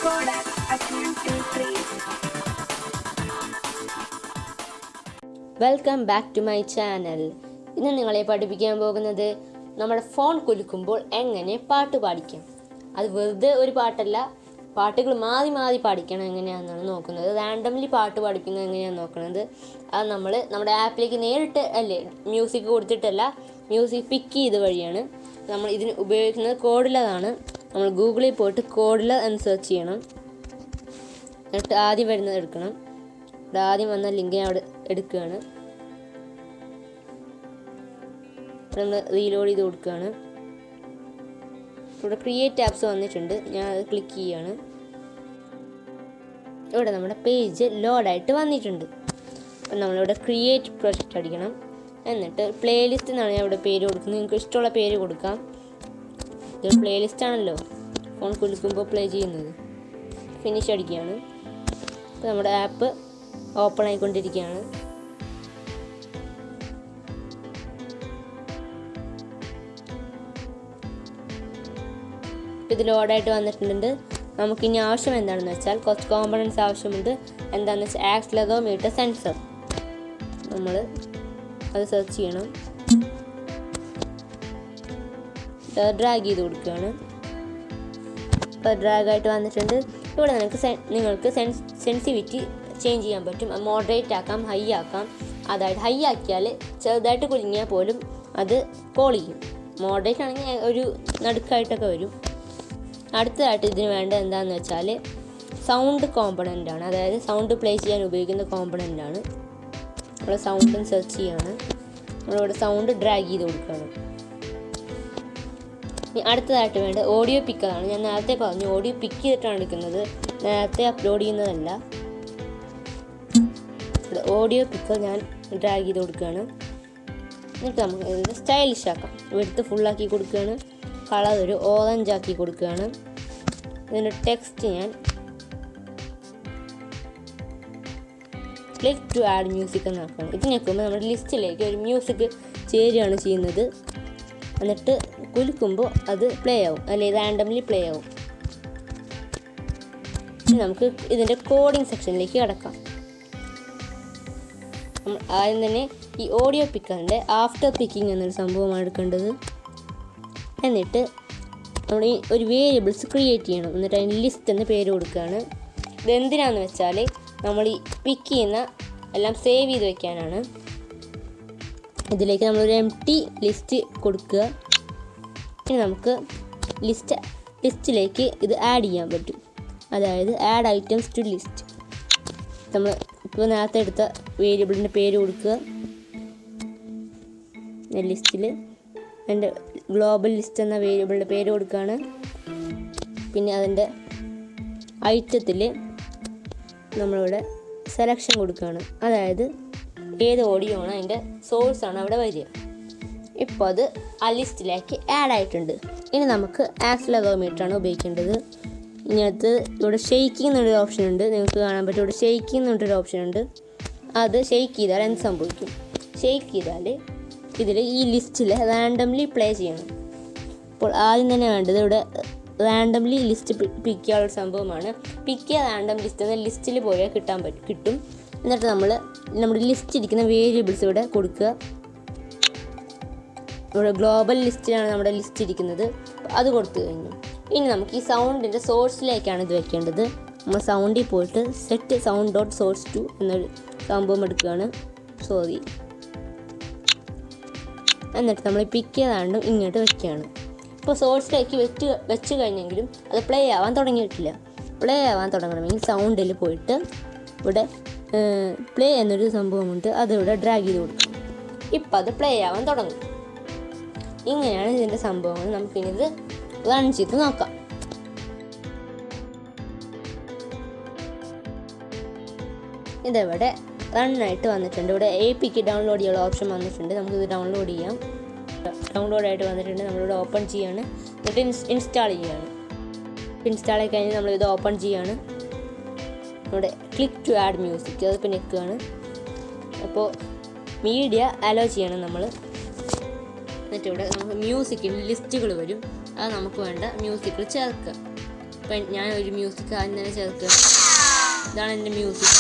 Recorded at 123. Welcome back to my channel. ഇന്ന് നിങ്ങളെ പഠിപ്പിക്കാൻ പോകുന്നത് നമ്മുടെ ഫോൺ കുലുക്കുമ്പോൾ എങ്ങനെ പാട്ട് പാടിക്കാം. അത് വെറുതെ ഒരു പാട്ടല്ല, പാട്ടുകൾ മാറി മാറി പാടിക്കണം എങ്ങനെയാണെന്നാണ് നോക്കുന്നത്. റാൻഡംലി പാട്ട് പഠിക്കുന്നത് എങ്ങനെയാണെന്ന് നോക്കുന്നത്. അത് നമ്മുടെ ആപ്പിലേക്ക് നേരിട്ട് അല്ലേ മ്യൂസിക് കൊടുത്തിട്ടല്ല, മ്യൂസിക് പിക്ക് ചെയ്ത് വഴിയാണ്. നമ്മൾ ഇതിന് ഉപയോഗിക്കുന്നത് കോഡിലതാണ്. നമ്മൾ ഗൂഗിളിൽ പോയിട്ട് കോഡില എന്ന് സെർച്ച് ചെയ്യണം. എന്നിട്ട് ആദ്യം വരുന്നത് എടുക്കണം. ഇവിടെ ആദ്യം വന്ന ലിങ്ക് ഞാൻ അവിടെ എടുക്കുകയാണ്. നമ്മൾ റീലോഡ് ചെയ്ത് കൊടുക്കുകയാണ്. ഇവിടെ ക്രിയേറ്റ് ആപ്സ് വന്നിട്ടുണ്ട്, ഞാൻ അത് ക്ലിക്ക് ചെയ്യുകയാണ്. ഇവിടെ നമ്മുടെ പേജ് ലോഡായിട്ട് വന്നിട്ടുണ്ട്. അപ്പം നമ്മളിവിടെ ക്രിയേറ്റ് പ്രൊജക്റ്റ് അടിക്കണം. എന്നിട്ട് പ്ലേലിസ്റ്റ് എന്നാണ് ഞാൻ ഇവിടെ പേര് കൊടുക്കുന്നത്. നിങ്ങൾക്ക് ഇഷ്ടമുള്ള പേര് കൊടുക്കാം. ഇതൊരു പ്ലേലിസ്റ്റ് ആണല്ലോ ഫോൺ കുലുക്കുമ്പോൾ പ്ലേ ചെയ്യുന്നത്. ഫിനിഷ് അടിക്കുകയാണ്. അപ്പോൾ നമ്മുടെ ആപ്പ് ഓപ്പൺ ആയിക്കൊണ്ടിരിക്കുകയാണ്. ഇത് ലോഡായിട്ട് വന്നിട്ടുണ്ട്. നമുക്കിനി ആവശ്യം എന്താണെന്ന് വെച്ചാൽ കുറച്ച് കോമ്പണൻസ് ആവശ്യമുണ്ട്. എന്താണെന്ന് വെച്ചാൽ ആക്സിലറോമീറ്റർ സെൻസർ. നമ്മൾ അത് സെർച്ച് ചെയ്യണം. ഡ്രാഗ് ചെയ്ത് കൊടുക്കുകയാണ്. ഇപ്പോൾ ഡ്രാഗായിട്ട് വന്നിട്ടുണ്ട്. ഇവിടെ നിങ്ങൾക്ക് സെൻസിറ്റിവിറ്റി ചേഞ്ച് ചെയ്യാൻ പറ്റും. മോഡറേറ്റ് ആക്കാം, ഹൈ ആക്കാം. അതായത് ഹൈ ആക്കിയാൽ ചെറുതായിട്ട് കുലുങ്ങിയാൽ പോലും അത് കോൾ ചെയ്യും. മോഡറേറ്റ് ആണെങ്കിൽ ഒരു നടുക്കായിട്ടൊക്കെ വരും. അടുത്തതായിട്ട് ഇതിന് വേണ്ട എന്താണെന്ന് വെച്ചാൽ സൗണ്ട് കോമ്പണൻ്റ് ആണ്. അതായത് സൗണ്ട് പ്ലേ ചെയ്യാൻ ഉപയോഗിക്കുന്ന കോമ്പണൻ്റ് ആണ്. നമ്മൾ സൗണ്ടും സെർച്ച് ചെയ്യാണ്. നമ്മളിവിടെ സൗണ്ട് ഡ്രാഗ് ചെയ്ത് കൊടുക്കുകയാണ്. അടുത്തതായിട്ട് വേണ്ട ഓഡിയോ പിക്കറാണ്. ഞാൻ നേരത്തെ പറഞ്ഞു ഓഡിയോ പിക്ക് ചെയ്തിട്ടാണ് എടുക്കുന്നത്, നേരത്തെ അപ്ലോഡ് ചെയ്യുന്നതല്ല. ഓഡിയോ പിക്കർ ഞാൻ ഡ്രാഗ് ചെയ്ത് കൊടുക്കുകയാണ്. എന്നിട്ട് നമുക്ക് ഇത് സ്റ്റൈലിഷ് ആക്കാം. എടുത്ത് ഫുള്ളാക്കി കൊടുക്കുകയാണ്. കളർ ഒരു ഓറഞ്ച് ആക്കി കൊടുക്കുകയാണ്. ഇതിൻ്റെ ടെക്സ്റ്റ് ഞാൻ ക്ലിക്ക് ടു ആഡ് മ്യൂസിക് എന്നാക്കണം. ഇത് ഞെക്കുമ്പോൾ നമ്മുടെ ലിസ്റ്റിലേക്ക് ഒരു മ്യൂസിക് ചേരുകയാണ് ചെയ്യുന്നത്. എന്നിട്ട് കുലുക്കുമ്പോൾ അത് പ്ലേ ആവും, അല്ലെങ്കിൽ റാൻഡംലി പ്ലേ ആവും. നമുക്ക് ഇതിൻ്റെ കോഡിംഗ് സെക്ഷനിലേക്ക് കിടക്കാം. ആദ്യം തന്നെ ഈ ഓഡിയോ പിക്കറിൻ്റെ ആഫ്റ്റർ പിക്കിംഗ് എന്നൊരു സംഭവമാണ് എടുക്കേണ്ടത്. എന്നിട്ട് നമ്മൾ ഈ ഒരു വേരിയബിൾസ് ക്രിയേറ്റ് ചെയ്യണം. എന്നിട്ട് അതിന് ലിസ്റ്റ് എന്ന് പേര് കൊടുക്കുകയാണ്. ഇതെന്തിനാണെന്ന് വെച്ചാൽ നമ്മൾ ഈ പിക്ക് ചെയ്യുന്ന എല്ലാം സേവ് ചെയ്ത് വെക്കാനാണ്. ഇതിലേക്ക് നമ്മളൊരു എംപ്റ്റി ലിസ്റ്റ് കൊടുക്കുക. ഇനി നമുക്ക് ലിസ്റ്റിലേക്ക് ഇത് ആഡ് ചെയ്യാൻ പറ്റും. അതായത് ആഡ് ഐറ്റംസ് ടു ലിസ്റ്റ്. നമ്മൾ ഇപ്പോൾ നേരത്തെ എടുത്ത വേരിയബിളിൻ്റെ പേര് കൊടുക്കുക. ലിസ്റ്റിൽ എൻ്റെ ഗ്ലോബൽ ലിസ്റ്റ് എന്ന വേരിയബിളിൻ്റെ പേര് കൊടുക്കുകയാണ്. പിന്നെ അതിൻ്റെ ഐറ്റത്തിൽ നമ്മളിവിടെ സെലക്ഷൻ കൊടുക്കുകയാണ്. അതായത് ഏത് ഓഡിയോ ആണ് അതിൻ്റെ സോഴ്സാണ് അവിടെ വരിക. ഇപ്പോൾ അത് ആ ലിസ്റ്റിലേക്ക് ആഡ് ആയിട്ടുണ്ട്. ഇനി നമുക്ക് ആക്സിലറോമീറ്ററാണ് ഉപയോഗിക്കേണ്ടത്. ഇതിനകത്ത് ഇവിടെ ഷെയ്ക്കിംഗ് എന്നൊരു ഓപ്ഷൻ ഉണ്ട്. നിങ്ങൾക്ക് കാണാൻ പറ്റും ഇവിടെ ഷെയ്ക്കിംഗ് എന്നൊരു ഓപ്ഷൻ ഉണ്ട്. അത് ഷെയ്ക്ക് ചെയ്താൽ എന്ത് സംഭവിക്കും? ഷെയ്ക്ക് ചെയ്താൽ ഇതിൽ ഈ ലിസ്റ്റിൽ റാൻഡംലി പ്ലേ ചെയ്യണം. അപ്പോൾ ആദ്യം തന്നെ വേണ്ടത് ഇവിടെ റാൻഡംലി ലിസ്റ്റ് പിക്ക് ചെയ്യാനുള്ള സംഭവമാണ്. പിക്ക് ചെയ്യാൻ റാൻഡം ലിസ്റ്റ് എന്ന ലിസ്റ്റിൽ പോയാൽ കിട്ടും. എന്നിട്ട് നമ്മുടെ ലിസ്റ്റ് ഇരിക്കുന്ന വേരിയബിൾസ് ഇവിടെ കൊടുക്കുക. ഇവിടെ ഗ്ലോബൽ ലിസ്റ്റിലാണ് നമ്മുടെ ലിസ്റ്റ് ഇരിക്കുന്നത്. അത് കൊടുത്തു കഴിഞ്ഞു. ഇനി നമുക്ക് ഈ സൗണ്ടിൻ്റെ സോഴ്സിലേക്കാണ് ഇത് വെക്കേണ്ടത്. നമ്മൾ സൗണ്ടിൽ പോയിട്ട് set sound dot source to എന്നൊരു സംഭവം എടുക്കുകയാണ്. എന്നിട്ട് നമ്മൾ പിക്ക് ചെയ്താണ്ടും ഇങ്ങോട്ട് വെക്കുകയാണ്. ഇപ്പോൾ സോഴ്സിലേക്ക് വെച്ച് കഴിഞ്ഞെങ്കിലും അത് പ്ലേ ആവാൻ തുടങ്ങിയിട്ടില്ല. പ്ലേ ആവാൻ തുടങ്ങണമെങ്കിൽ സൗണ്ടിൽ പോയിട്ട് ഇവിടെ പ്ലേ എന്നൊരു സംഭവമുണ്ട്, അതിവിടെ ഡ്രാഗ് ചെയ്ത് കൊടുക്കും. ഇപ്പം അത് പ്ലേ ആവാൻ തുടങ്ങും. ഇങ്ങനെയാണ് ഇതിൻ്റെ സംഭവങ്ങൾ. നമുക്കിനിത് റൺ ചെയ്ത് നോക്കാം. ഇതിവിടെ റണ്ണായിട്ട് വന്നിട്ടുണ്ട്. ഇവിടെ APK ഡൗൺലോഡ് ചെയ്യാനുള്ള ഓപ്ഷൻ വന്നിട്ടുണ്ട്. നമുക്കിത് ഡൗൺലോഡ് ചെയ്യാം. ഡൗൺലോഡായിട്ട് വന്നിട്ടുണ്ട്. നമ്മളിവിടെ ഓപ്പൺ ചെയ്യാണ്. എന്നിട്ട് ഇൻസ്റ്റാൾ ചെയ്യാണ്. ഇൻസ്റ്റാൾ ആയി കഴിഞ്ഞ് നമ്മളിത് ഓപ്പൺ ചെയ്യാണ്. ഇവിടെ ക്ലിക്ക് ടു ആഡ് മ്യൂസിക് അത് പിന്നെ നിൽക്കുകയാണ്. അപ്പോൾ മീഡിയ അലോ ചെയ്യണം നമ്മൾ. എന്നിട്ട് ഇവിടെ നമുക്ക് മ്യൂസിക്കിൻ്റെ ലിസ്റ്റുകൾ വരും. അത് നമുക്ക് വേണ്ട മ്യൂസിക്കിൽ ചേർക്കുക. ഇപ്പം ഞാൻ ഒരു മ്യൂസിക് ആദ്യം തന്നെ ചേർക്കുക. ഇതാണ് എൻ്റെ മ്യൂസിക്.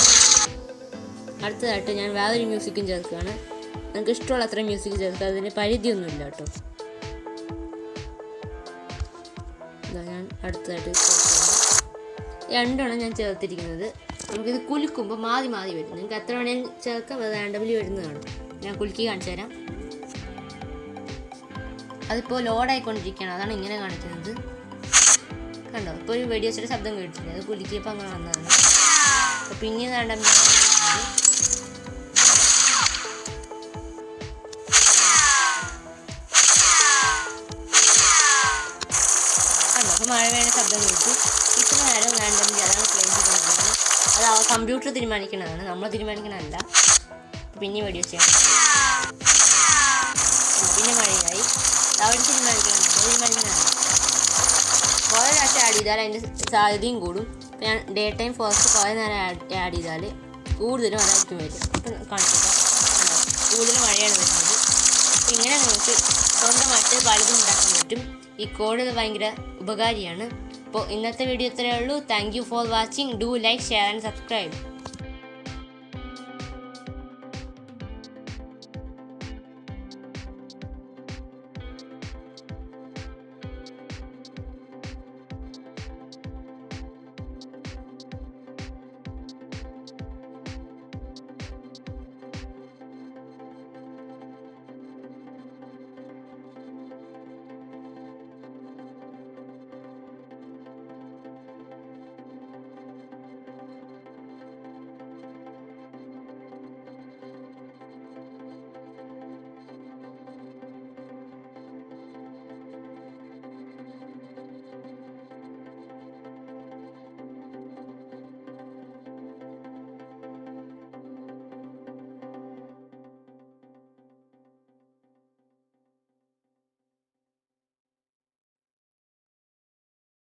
അടുത്തതായിട്ട് ഞാൻ വേറൊരു മ്യൂസിക്കും ചേർക്കുകയാണ്. നിങ്ങൾക്ക് ഇഷ്ടമുള്ള അത്ര മ്യൂസിക് ചേർക്കുക, അതിന് പരിധിയൊന്നുമില്ല കേട്ടോ. ഇതാ ഞാൻ അടുത്തതായിട്ട് രണ്ടെണ്ണം ഞാൻ ചേർത്തിരിക്കുന്നത്. നമുക്കിത് കുലുക്കുമ്പോൾ മാറി വരും. നിങ്ങൾക്ക് എത്ര വേണേലും ചേർക്കാം, അത് റാൻഡംലി വരുന്നതാണ്. ഞാൻ കുലുക്കി കാണിച്ചു തരാം. അതിപ്പോൾ ലോഡായിക്കൊണ്ടിരിക്കുകയാണ്, അതാണ് ഇങ്ങനെ കാണിക്കുന്നത്. കണ്ടോ, ഇപ്പോൾ ഒരു വെടിവെച്ചിട്ട് ശബ്ദം കേട്ടിട്ടില്ല, അത് കുലുക്കിയപ്പോൾ അങ്ങനെ വന്നതാണ്. അപ്പോൾ പിന്നെ റാൻഡംലി അപ്പോൾ മഴ വേണ ശബ്ദം കേട്ടു. ഇത്ര നേരം റാൻഡംലി അതാണ് പ്ലേ ചെയ്തുകൊണ്ടിരുന്നത്. അത് കമ്പ്യൂട്ടർ തീരുമാനിക്കുന്നതാണ്, നമ്മൾ തീരുമാനിക്കണമല്ല. പിന്നെ വെടി വെച്ചാൽ പിന്നെ മഴയായി, അവർ തീരുമാനിക്കണമല്ല. കുറേ പ്രാവശ്യം ആഡ് ചെയ്താൽ അതിൻ്റെ സാധ്യതയും കൂടും. ഇപ്പം ഞാൻ ഡേ ടൈം ഫോറസ്റ്റ് കുറേ നേരം ആഡ് ചെയ്താൽ കൂടുതലും അതായിരിക്കും വരും. ഇപ്പം കാണിച്ചിട്ട് കൂടുതൽ മഴയാണ് വരുന്നത്. അപ്പം ഇങ്ങനെ നമുക്ക് സ്വന്തമായിട്ട് പലതും ഉണ്ടാക്കാൻ പറ്റും. ഈ കോഡ് ഭയങ്കര ഉപകാരിയാണ്. അപ്പോൾ ഇന്നത്തെ വീഡിയോ ഇത്രയേ ഉള്ളൂ. Thank you for watching. Do like, share and subscribe.